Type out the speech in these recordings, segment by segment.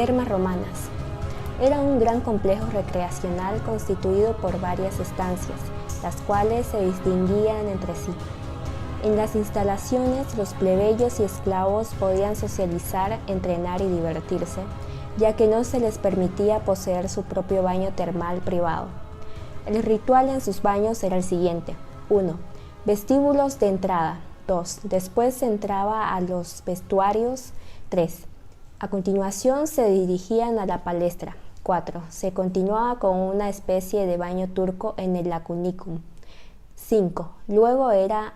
termas romanas. Era un gran complejo recreacional constituido por varias estancias, las cuales se distinguían entre sí. En las instalaciones, los plebeyos y esclavos podían socializar, entrenar y divertirse, ya que no se les permitía poseer su propio baño termal privado. El ritual en sus baños era el siguiente: 1. Vestíbulos de entrada. 2. Después se entraba a los vestuarios. 3. A continuación se dirigían a la palestra. 4. Se continuaba con una especie de baño turco en el lacunicum. 5. Luego era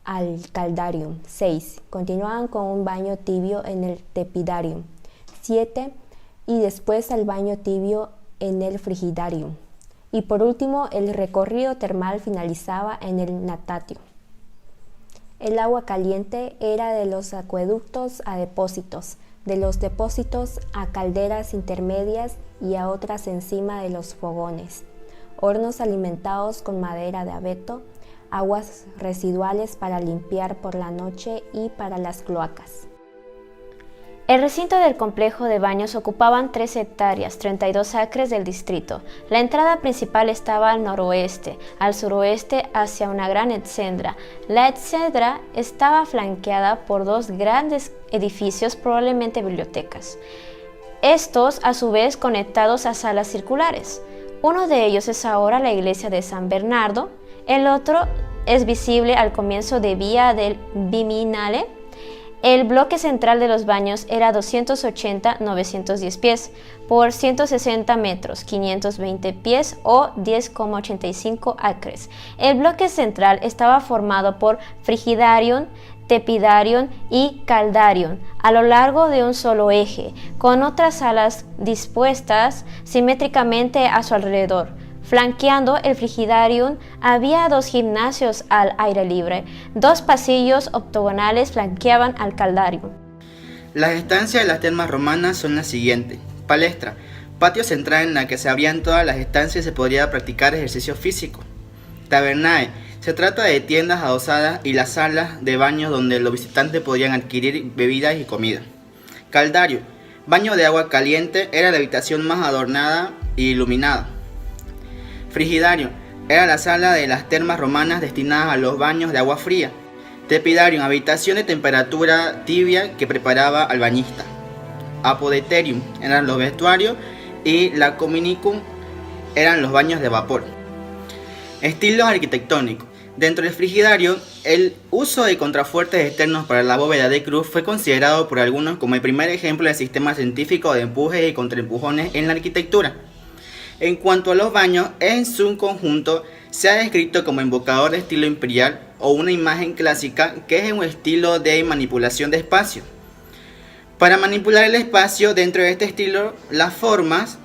al caldarium. 6. Continuaban con un baño tibio en el tepidarium. 7. Y después al baño tibio en el frigidarium. Y por último, el recorrido termal finalizaba en el natatium. El agua caliente era de los acueductos a depósitos, de los depósitos a calderas intermedias y a otras encima de los fogones, hornos alimentados con madera de abeto, aguas residuales para limpiar por la noche y para las cloacas. El recinto del complejo de baños ocupaban 3 hectáreas, 32 acres del distrito. La entrada principal estaba al noroeste, al suroeste hacia una gran exedra. La exedra estaba flanqueada por 2 grandes edificios, probablemente bibliotecas. Estos, a su vez, conectados a salas circulares. Uno de ellos es ahora la iglesia de San Bernardo, el otro es visible al comienzo de Vía del Viminale. El bloque central de los baños era 280-910 pies por 160 metros, 520 pies o 10,85 acres. El bloque central estaba formado por frigidarium, tepidarium y caldarium a lo largo de un solo eje, con otras salas dispuestas simétricamente a su alrededor. Flanqueando el frigidarium había 2 gimnasios al aire libre. 2 pasillos octogonales flanqueaban al caldarium. Las estancias de las termas romanas son las siguientes: palestra, patio central en la que se abrían todas las estancias y se podría practicar ejercicio físico. Tabernae, se trata de tiendas adosadas y las salas de baño donde los visitantes podían adquirir bebidas y comida. Caldario, baño de agua caliente, era la habitación más adornada e iluminada. Frigidario, era la sala de las termas romanas destinadas a los baños de agua fría. Tepidarium, habitación de temperatura tibia que preparaba al bañista. Apodeterium, eran los vestuarios, y la cominicum eran los baños de vapor. Estilos arquitectónicos. Dentro del frigidario, el uso de contrafuertes externos para la bóveda de cruz fue considerado por algunos como el primer ejemplo del sistema científico de empujes y contraempujones en la arquitectura. En cuanto a los baños, en su conjunto se ha descrito como invocador de estilo imperial o una imagen clásica, que es un estilo de manipulación de espacio. Para manipular el espacio dentro de este estilo, las formas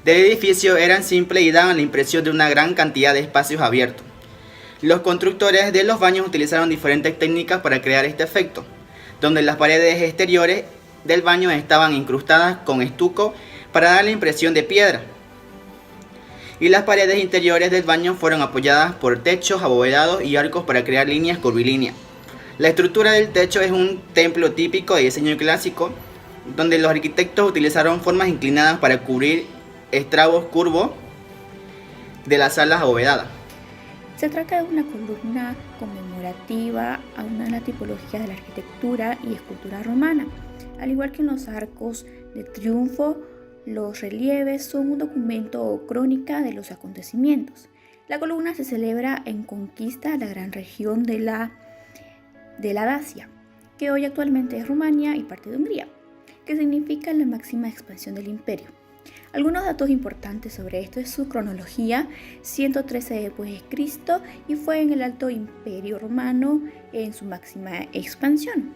del edificio eran simples y daban la impresión de una gran cantidad de espacios abiertos. Los constructores de los baños utilizaron diferentes técnicas para crear este efecto, donde las paredes exteriores del baño estaban incrustadas con estuco para dar la impresión de piedra, y las paredes interiores del baño fueron apoyadas por techos abovedados y arcos para crear líneas curvilíneas. La estructura del techo es un templo típico de diseño clásico, donde los arquitectos utilizaron formas inclinadas para cubrir estrabos curvos de las salas abovedadas. Se trata de una columna conmemorativa a una tipología de la arquitectura y escultura romana. Al igual que en los arcos de triunfo, los relieves son un documento o crónica de los acontecimientos. La columna se celebra en conquista de la gran región de la Dacia, que hoy actualmente es Rumania y parte de Hungría, que significa la máxima expansión del imperio. Algunos datos importantes sobre esto es su cronología: 113 después de Cristo, y fue en el Alto Imperio Romano en su máxima expansión.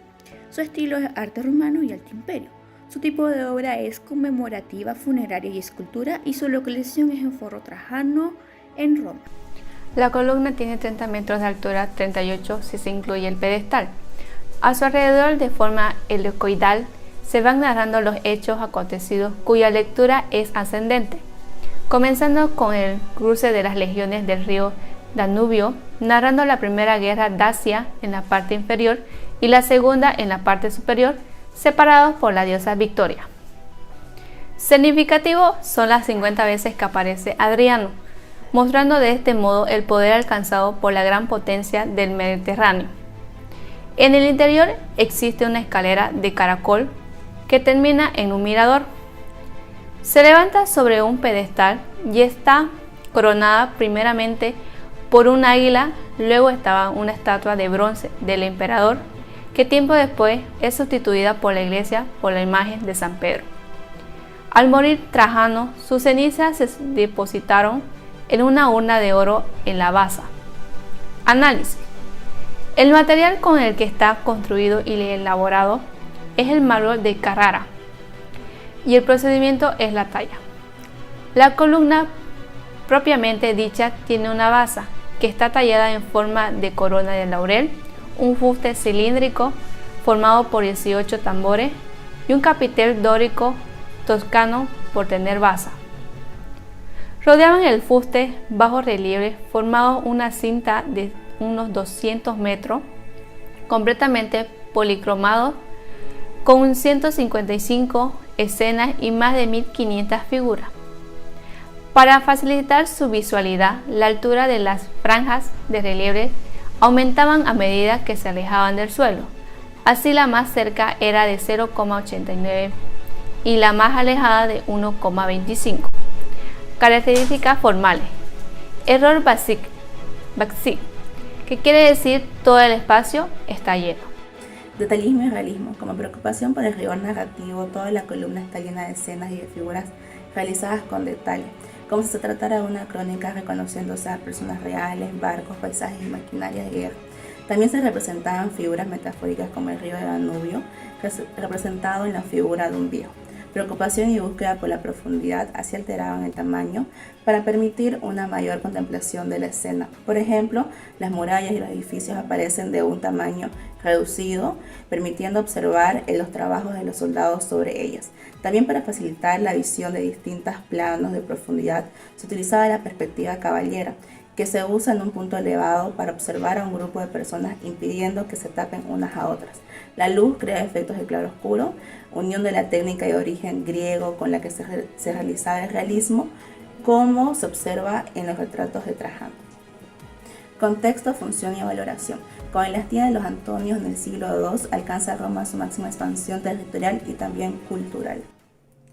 Su estilo es arte romano y alto imperio. Su tipo de obra es conmemorativa, funeraria y escultura, y su localización es en Foro Trajano, en Roma. La columna tiene 30 metros de altura, 38 si se incluye el pedestal. A su alrededor, de forma helicoidal, se van narrando los hechos acontecidos cuya lectura es ascendente, comenzando con el cruce de las legiones del río Danubio, narrando la primera guerra dacia en la parte inferior y la segunda en la parte superior, separados por la diosa Victoria. Significativo son las 50 veces que aparece Adriano, mostrando de este modo el poder alcanzado por la gran potencia del Mediterráneo. En el interior existe una escalera de caracol que termina en un mirador. Se levanta sobre un pedestal y está coronada primeramente por un águila, luego estaba una estatua de bronce del emperador, que tiempo después es sustituida por la iglesia por la imagen de San Pedro. Al morir Trajano, sus cenizas se depositaron en una urna de oro en la basa. Análisis. El material con el que está construido y elaborado es el mármol de Carrara y el procedimiento es la talla. La columna propiamente dicha tiene una basa que está tallada en forma de corona de laurel, un fuste cilíndrico formado por 18 tambores y un capitel dórico toscano por tener basa. Rodeaban el fuste bajo relieve formado una cinta de unos 200 metros, completamente policromado, con 155 escenas y más de 1500 figuras. Para facilitar su visualidad, la altura de las franjas de relieve aumentaban a medida que se alejaban del suelo. Así la más cerca era de 0,89 y la más alejada de 1,25. Características formales. Error basic, que quiere decir todo el espacio está lleno. Detallismo y realismo. Como preocupación por el rigor narrativo, toda la columna está llena de escenas y de figuras realizadas con detalle, como si se tratara de una crónica reconociéndose a personas reales, barcos, paisajes y maquinaria de guerra. También se representaban figuras metafóricas como el río de Danubio, representado en la figura de un viejo. Preocupación y búsqueda por la profundidad así alteraban el tamaño para permitir una mayor contemplación de la escena. Por ejemplo, las murallas y los edificios aparecen de un tamaño reducido, permitiendo observar los trabajos de los soldados sobre ellas. También para facilitar la visión de distintos planos de profundidad, se utilizaba la perspectiva caballera, que se usa en un punto elevado para observar a un grupo de personas impidiendo que se tapen unas a otras. La luz crea efectos de claroscuro, unión de la técnica de origen griego con la que se realizaba el realismo, como se observa en los retratos de Trajano. Contexto, función y valoración. Con la dinastía de los Antonios en el siglo II alcanza Roma su máxima expansión territorial y también cultural.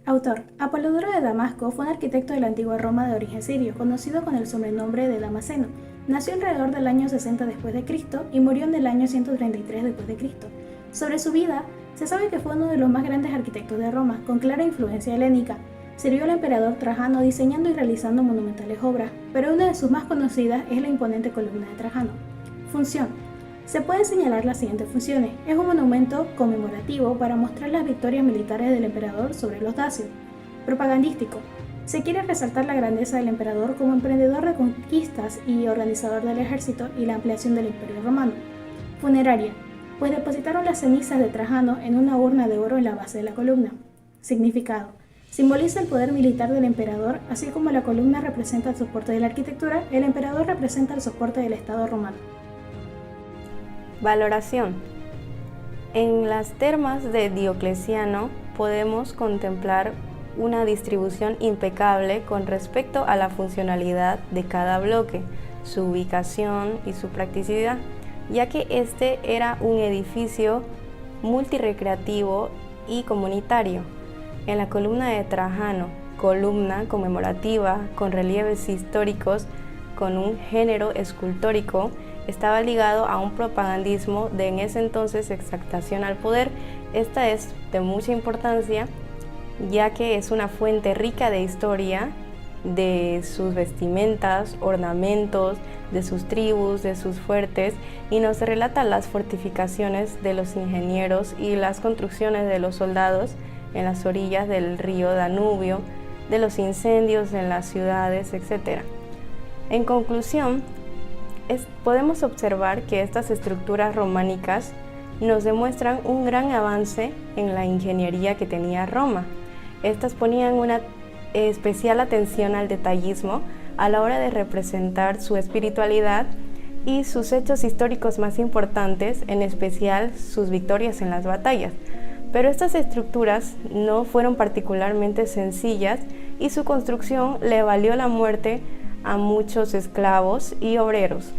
Autor. Apolodoro de Damasco fue un arquitecto de la antigua Roma de origen sirio, conocido con el sobrenombre de Damasceno. Nació alrededor del año 60 después de Cristo y murió en el año 133 después de Cristo. Sobre su vida, se sabe que fue uno de los más grandes arquitectos de Roma, con clara influencia helénica. Sirvió al emperador Trajano diseñando y realizando monumentales obras, pero una de sus más conocidas es la imponente columna de Trajano. Función. Se puede señalar las siguientes funciones. Es un monumento conmemorativo para mostrar las victorias militares del emperador sobre los dacios. Propagandístico. Se quiere resaltar la grandeza del emperador como emprendedor de conquistas y organizador del ejército y la ampliación del imperio romano. Funeraria. Pues depositaron las cenizas de Trajano en una urna de oro en la base de la columna. Significado. Simboliza el poder militar del emperador, así como la columna representa el soporte de la arquitectura, el emperador representa el soporte del Estado romano. Valoración. En las termas de Diocleciano podemos contemplar una distribución impecable con respecto a la funcionalidad de cada bloque, su ubicación y su practicidad, ya que este era un edificio multirrecreativo y comunitario. En la columna de Trajano, columna conmemorativa con relieves históricos con un género escultórico, estaba ligado a un propagandismo de en ese entonces exaltación al poder. Esta es de mucha importancia, ya que es una fuente rica de historia de sus vestimentas, ornamentos, de sus tribus, de sus fuertes, y nos relata las fortificaciones de los ingenieros y las construcciones de los soldados en las orillas del río Danubio, de los incendios en las ciudades, etc. En conclusión, podemos observar que estas estructuras románicas nos demuestran un gran avance en la ingeniería que tenía Roma. Estas ponían una especial atención al detallismo a la hora de representar su espiritualidad y sus hechos históricos más importantes, en especial sus victorias en las batallas. Pero estas estructuras no fueron particularmente sencillas y su construcción le valió la muerte a muchos esclavos y obreros.